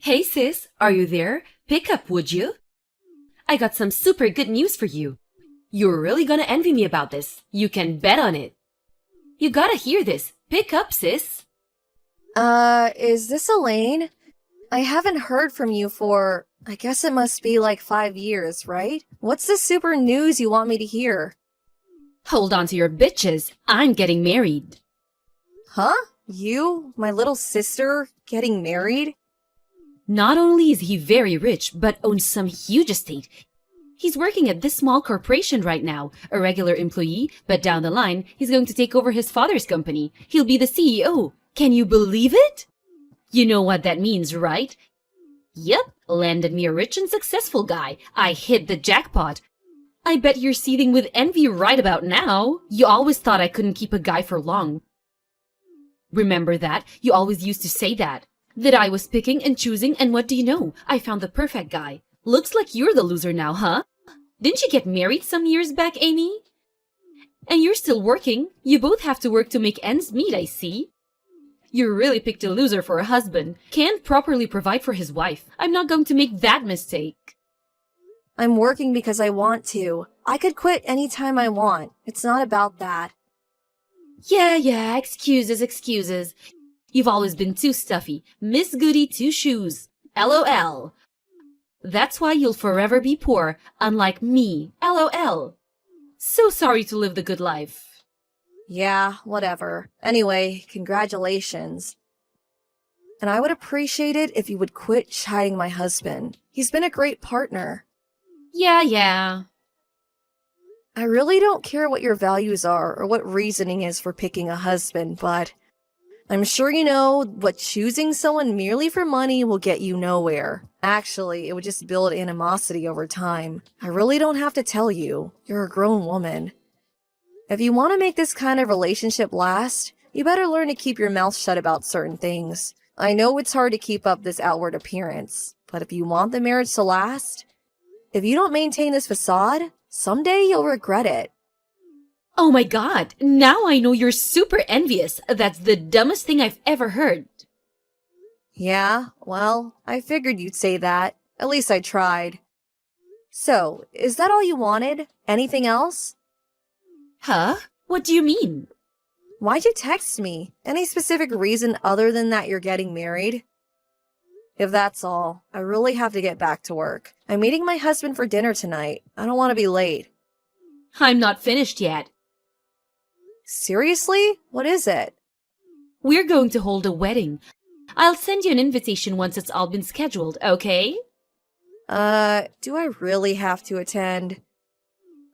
Hey sis, are you there? Pick up, would you? I got some super good news for you. You're really gonna envy me about this. You can bet on it. You gotta hear this. Pick up, sis. Is this Elaine? I haven't heard from you for, I guess it must be like 5 years, right? What's the super news you want me to hear? Hold on to your bitches. I'm getting married. Huh? You, my little sister, getting married? Not only is he very rich, but owns some huge estate. He's working at this small corporation right now, a regular employee, but down the line, he's going to take over his father's company. He'll be the CEO. Can you believe it? You know what that means, right? Yep, landed me a rich and successful guy. I hit the jackpot. I bet you're seething with envy right about now. You always thought I couldn't keep a guy for long. Remember that? You always used to say that. That I was picking and choosing, and what do you know? I found the perfect guy. Looks like you're the loser now, huh? Didn't you get married some years back, Amy? And you're still working. You both have to work to make ends meet, I see. You really picked a loser for a husband. Can't properly provide for his wife. I'm not going to make that mistake. I'm working because I want to. I could quit anytime I want. It's not about that. Yeah, excuses. You've always been too stuffy. Miss Goody Two-Shoes. LOL. That's why you'll forever be poor, unlike me. LOL. So sorry to live the good life. Yeah, whatever. Anyway, congratulations. And I would appreciate it if you would quit chiding my husband. He's been a great partner. Yeah. I really don't care what your values are or what reasoning is for picking a husband, but I'm sure you know what choosing someone merely for money will get you nowhere. Actually, it would just build animosity over time. I really don't have to tell you. You're a grown woman. If you want to make this kind of relationship last, you better learn to keep your mouth shut about certain things. I know it's hard to keep up this outward appearance, but if you want the marriage to last, if you don't maintain this facade, someday you'll regret it. Oh my god, now I know you're super envious. That's the dumbest thing I've ever heard. Yeah, well, I figured you'd say that. At least I tried. So, is that all you wanted? Anything else? Huh? What do you mean? Why'd you text me? Any specific reason other than that you're getting married? If that's all, I really have to get back to work. I'm meeting my husband for dinner tonight. I don't want to be late. I'm not finished yet. Seriously? What is it? We're going to hold a wedding. I'll send you an invitation once it's all been scheduled, okay? Do I really have to attend?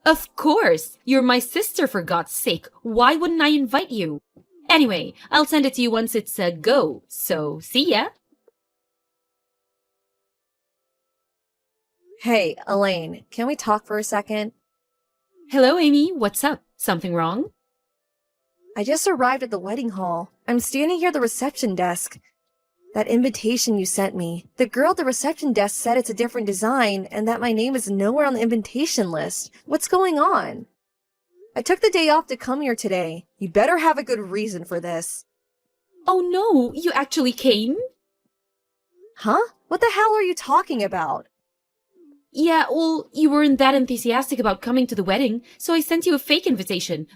Of course! You're my sister, for God's sake. Why wouldn't I invite you? Anyway, I'll send it to you once it's a go, so see ya! Hey, Elaine, can we talk for a second? Hello, Amy. What's up? Something wrong? I just arrived at the wedding hall. I'm standing here at the reception desk. That invitation you sent me, the girl at the reception desk said it's a different design and that my name is nowhere on the invitation list. What's going on? I took the day off to come here today. You better have a good reason for this. Oh no, you actually came? Huh? What the hell are you talking about? Yeah, well, you weren't that enthusiastic about coming to the wedding, so I sent you a fake invitation.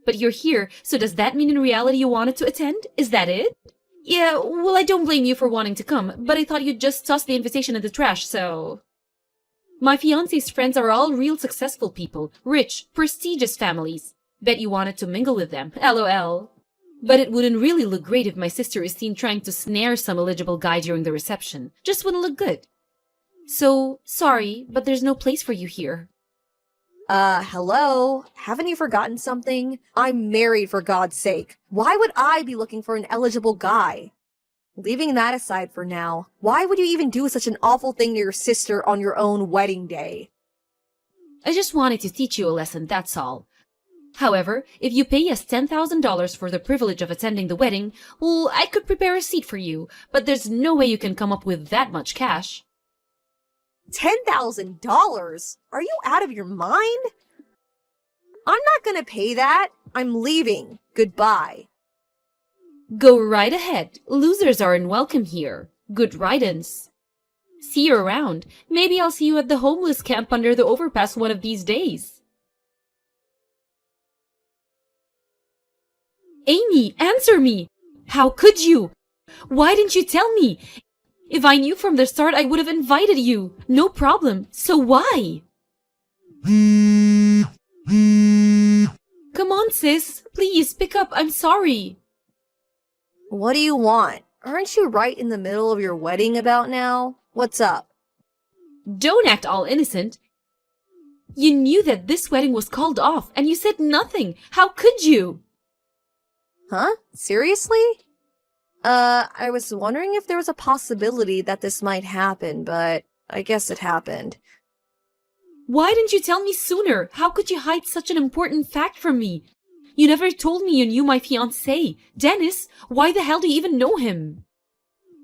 But you're here, so does that mean in reality you wanted to attend? Is that it? Yeah, well, I don't blame you for wanting to come, but I thought you'd just toss the invitation in the trash, so... My fiancé's friends are all real successful people, rich, prestigious families. Bet you wanted to mingle with them, LOL. But it wouldn't really look great if my sister is seen trying to snare some eligible guy during the reception. Just wouldn't look good. So, sorry, but there's no place for you here. Hello? Haven't you forgotten something? I'm married, for God's sake. Why would I be looking for an eligible guy? Leaving that aside for now, why would you even do such an awful thing to your sister on your own wedding day? I just wanted to teach you a lesson, that's all. However, if you pay us $10,000 for the privilege of attending the wedding, well, I could prepare a seat for you, but there's no way you can come up with that much cash. $10,000? Are you out of your mind? I'm not gonna pay that. I'm leaving. Goodbye. Go right ahead. Losers aren't welcome here. Good riddance. See you around. Maybe I'll see you at the homeless camp under the overpass one of these days. Amy, answer me! How could you? Why didn't you tell me? If I knew from the start, I would have invited you. No problem. So why? Come on, sis. Please, pick up. I'm sorry. What do you want? Aren't you right in the middle of your wedding about now? What's up? Don't act all innocent. You knew that this wedding was called off, and you said nothing. How could you? Huh? Seriously? I was wondering if there was a possibility that this might happen, but I guess it happened. Why didn't you tell me sooner? How could you hide such an important fact from me? You never told me you knew my fiancé. Dennis, why the hell do you even know him?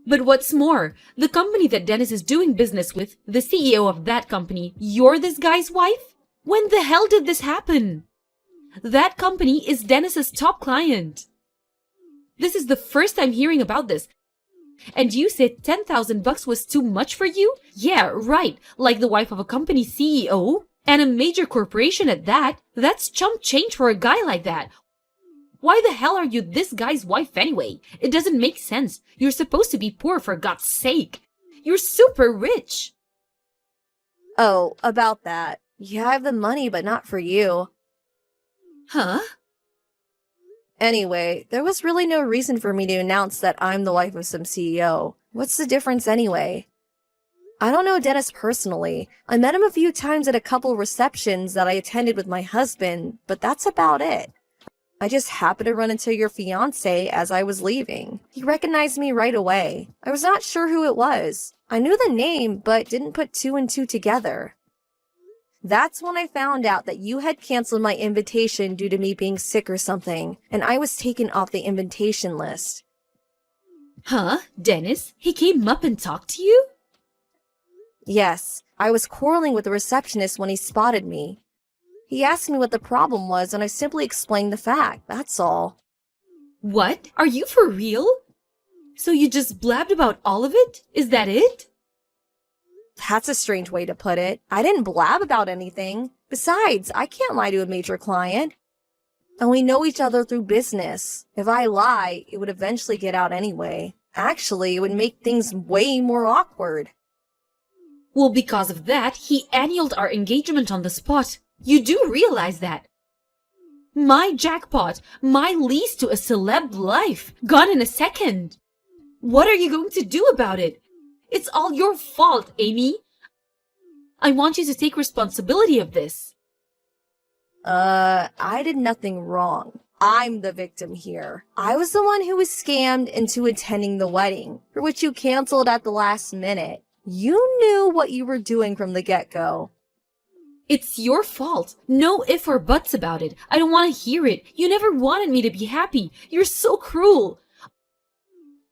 But what's more, the company that Dennis is doing business with, the CEO of that company, you're this guy's wife? When the hell did this happen? That company is Dennis's top client. This is the first time hearing about this. And you said $10,000 was too much for you? Yeah, right. Like the wife of a company CEO and a major corporation at that. That's chump change for a guy like that. Why the hell are you this guy's wife anyway? It doesn't make sense. You're supposed to be poor, for God's sake. You're super rich. Oh, about that. Yeah, I have the money, but not for you. Huh? Anyway, there was really no reason for me to announce that I'm the wife of some CEO. What's the difference anyway? I don't know Dennis personally. I met him a few times at a couple receptions that I attended with my husband, but that's about it. I just happened to run into your fiancé as I was leaving. He recognized me right away. I was not sure who it was. I knew the name, but didn't put two and two together. That's when I found out that you had canceled my invitation due to me being sick or something, and I was taken off the invitation list. Huh? Dennis? He came up and talked to you? Yes, I was quarreling with the receptionist when he spotted me. He asked me what the problem was, and I simply explained the fact, that's all. What? Are you for real? So you just blabbed about all of it? Is that it? That's a strange way to put it. I didn't blab about anything. Besides, I can't lie to a major client. And we know each other through business. If I lie, it would eventually get out anyway. Actually, it would make things way more awkward. Well, because of that, he annulled our engagement on the spot. You do realize that. My jackpot, my lease to a celeb life, gone in a second. What are you going to do about it? It's all your fault, Amy. I want you to take responsibility of this. I did nothing wrong. I'm the victim here. I was the one who was scammed into attending the wedding, for which you canceled at the last minute. You knew what you were doing from the get-go. It's your fault. No if or buts about it. I don't want to hear it. You never wanted me to be happy. You're so cruel.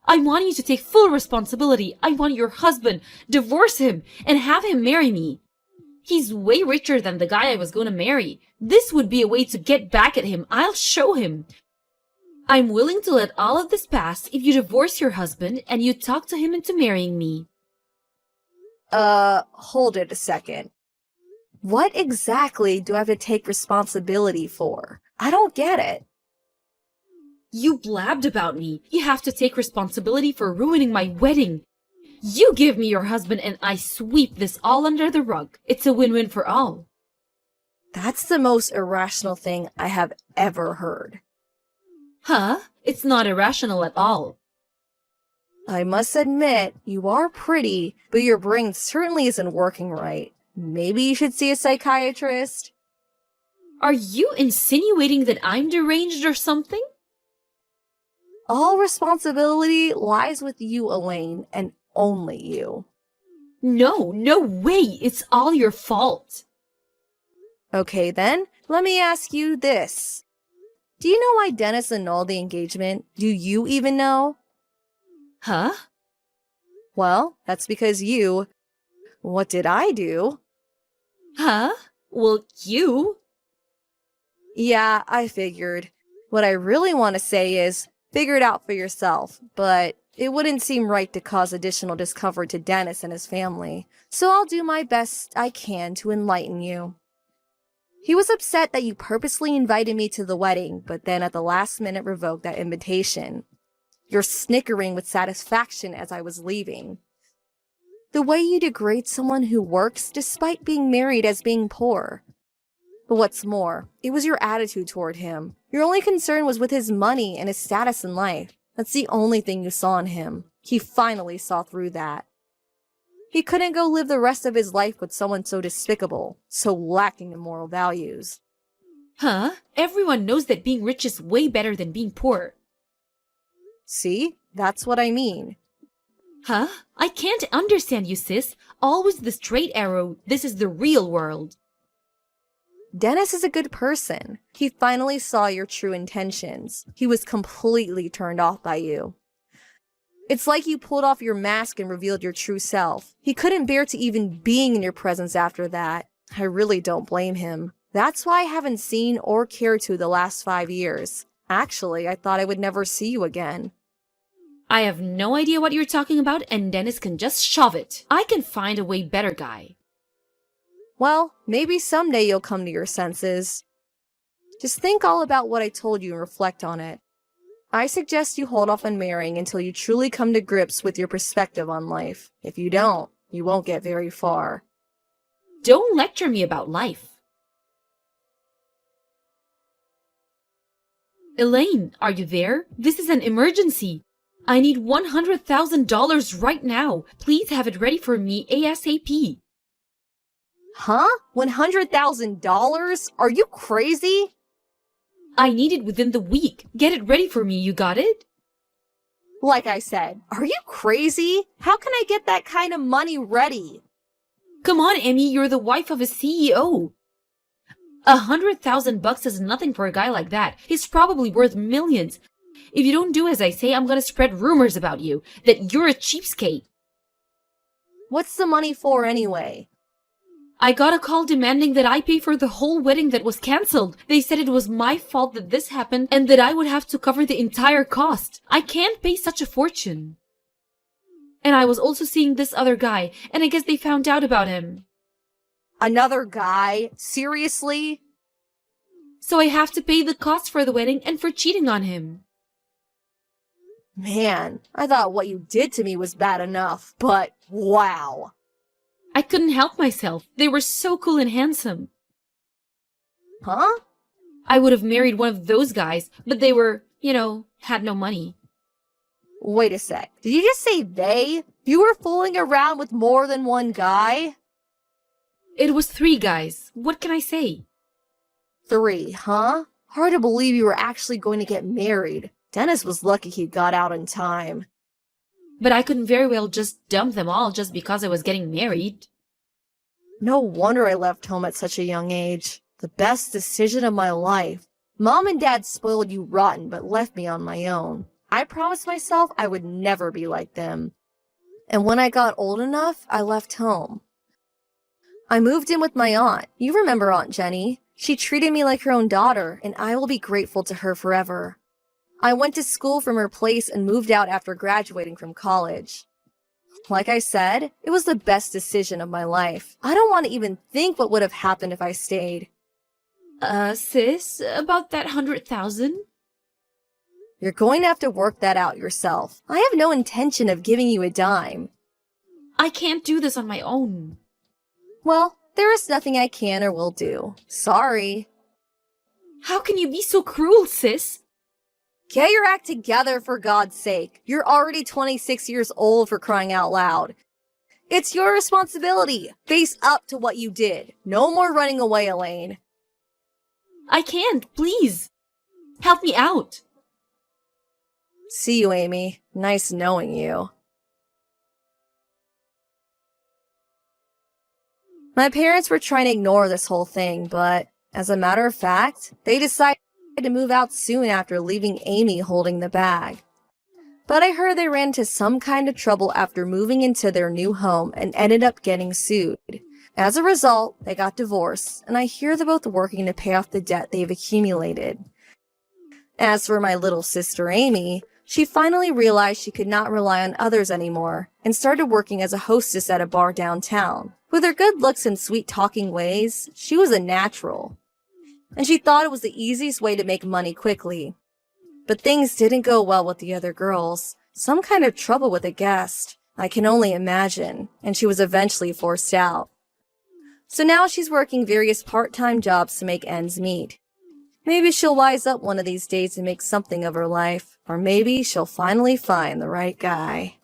I want you to take full responsibility. I want your husband, divorce him, and have him marry me. He's way richer than the guy I was going to marry. This would be a way to get back at him. I'll show him. I'm willing to let all of this pass if you divorce your husband and you talk to him into marrying me. Hold it a second. What exactly do I have to take responsibility for? I don't get it. You blabbed about me. You have to take responsibility for ruining my wedding. You give me your husband and I sweep this all under the rug. It's a win-win for all. That's the most irrational thing I have ever heard. Huh? It's not irrational at all. I must admit, you are pretty, but your brain certainly isn't working right. Maybe you should see a psychiatrist. Are you insinuating that I'm deranged or something? All responsibility lies with you, Elaine, and only you. No way. It's all your fault. Okay then, let me ask you this. Do you know why Dennis annulled the engagement? Do you even know? Huh? Well, that's because you... What did I do? Huh? Well, you... Yeah, I figured. What I really want to say is, figure it out for yourself, but It wouldn't seem right to cause additional discomfort to Dennis and his family, so I'll do my best I can to enlighten you. He was upset that you purposely invited me to the wedding, but then at the last minute revoked that invitation. You're snickering with satisfaction as I was leaving. The way you degrade someone who works despite being married as being poor. But what's more, it was your attitude toward him. Your only concern was with his money and his status in life. That's the only thing you saw in him. He finally saw through that. He couldn't go live the rest of his life with someone so despicable, so lacking in moral values. Huh? Everyone knows that being rich is way better than being poor. See? That's what I mean. Huh? I can't understand you, sis. Always the straight arrow. This is the real world. Dennis is a good person. He finally saw your true intentions. He was completely turned off by you. It's like you pulled off your mask and revealed your true self. He couldn't bear to even being in your presence after that. I really don't blame him. That's why I haven't seen or cared to the last 5 years. Actually, I thought I would never see you again. I have no idea what you're talking about, and Dennis can just shove it. I can find a way better guy. Well, maybe someday you'll come to your senses. Just think all about what I told you and reflect on it. I suggest you hold off on marrying until you truly come to grips with your perspective on life. If you don't, you won't get very far. Don't lecture me about life. Elaine, are you there? This is an emergency. I need $100,000 right now. Please have it ready for me ASAP. Huh? $100,000? Are you crazy? I need it within the week. Get it ready for me, you got it? Like I said, are you crazy? How can I get that kind of money ready? Come on, Emmy, you're the wife of a CEO. $100,000 is nothing for a guy like that. He's probably worth millions. If you don't do as I say, I'm gonna spread rumors about you, that you're a cheapskate. What's the money for anyway? I got a call demanding that I pay for the whole wedding that was cancelled. They said it was my fault that this happened and that I would have to cover the entire cost. I can't pay such a fortune. And I was also seeing this other guy, and I guess they found out about him. Another guy? Seriously? So I have to pay the cost for the wedding and for cheating on him. Man, I thought what you did to me was bad enough, but wow. I couldn't help myself. They were so cool and handsome. Huh? I would have married one of those guys, but they were, had no money. Wait a sec. Did you just say they? You were fooling around with more than one guy? It was 3 guys. What can I say? 3, huh? Hard to believe you were actually going to get married. Dennis was lucky he got out in time. But I couldn't very well just dump them all just because I was getting married. No wonder I left home at such a young age. The best decision of my life. Mom and Dad spoiled you rotten but left me on my own. I promised myself I would never be like them. And when I got old enough, I left home. I moved in with my aunt. You remember Aunt Jenny. She treated me like her own daughter, and I will be grateful to her forever. I went to school from her place and moved out after graduating from college. Like I said, it was the best decision of my life. I don't want to even think what would have happened if I stayed. Sis, about that 100,000? You're going to have to work that out yourself. I have no intention of giving you a dime. I can't do this on my own. Well, there is nothing I can or will do. Sorry. How can you be so cruel, sis? Get your act together, for God's sake. You're already 26 years old, for crying out loud. It's your responsibility. Face up to what you did. No more running away, Elaine. I can't, please. Help me out. See you, Amy. Nice knowing you. My parents were trying to ignore this whole thing, but as a matter of fact, they decided to move out soon after leaving Amy holding the bag. But I heard they ran into some kind of trouble after moving into their new home and ended up getting sued. As a result, they got divorced, and I hear they're both working to pay off the debt they've accumulated. As for my little sister Amy, She finally realized she could not rely on others anymore and started working as a hostess at a bar downtown. With her good looks and sweet-talking ways, she was a natural. And she thought it was the easiest way to make money quickly. But things didn't go well with the other girls. Some kind of trouble with a guest, I can only imagine, and she was eventually forced out. So now she's working various part-time jobs to make ends meet. Maybe she'll wise up one of these days and make something of her life, or maybe she'll finally find the right guy.